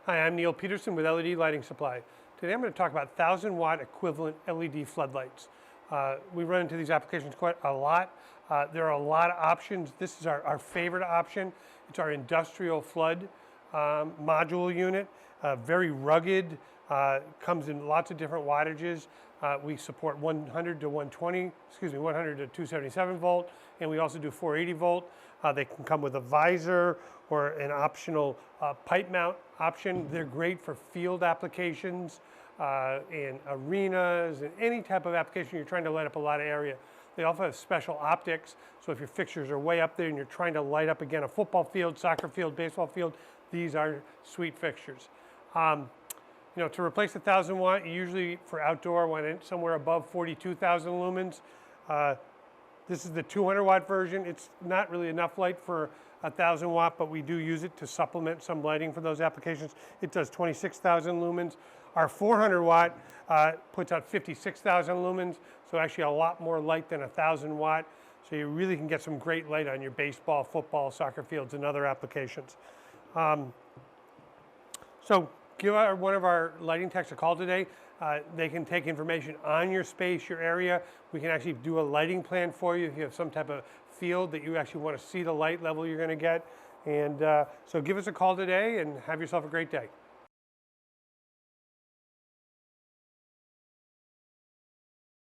Hi, I'm Neil Peterson with LED Lighting Supply. Today I'm going to talk about 1,000-watt equivalent LED floodlights. We run into these applications quite a lot. There are a lot of options. This is our favorite option. It's our industrial flood module unit. Very rugged, comes in lots of different wattages. We support 100 to 120, 100 to 277 volt, and we also do 480 volt. They can come with a visor or an optional pipe mount option. They're great for field applications and arenas and any type of application you're trying to light up a lot of area. They also have special optics, so if your fixtures are way up there and you're trying to light up, again, a football field, soccer field, baseball field, these are sweet fixtures. You know, to replace 1,000 watt, you usually for outdoor want somewhere above 42,000 lumens. This is the 200 watt version. It's not really enough light for 1,000 watt, but we do use it to supplement some lighting for those applications. It does 26,000 lumens. Our 400 watt puts out 56,000 lumens, so actually a lot more light than 1,000 watt. So you really can get some great light on your baseball, football, soccer fields, and other applications. So give one of our lighting techs a call today. They can take information on your space, your area. We can actually do a lighting plan for you if you have some type of field that you actually want to see the light level you're going to get. And so give us a call today and have yourself a great day.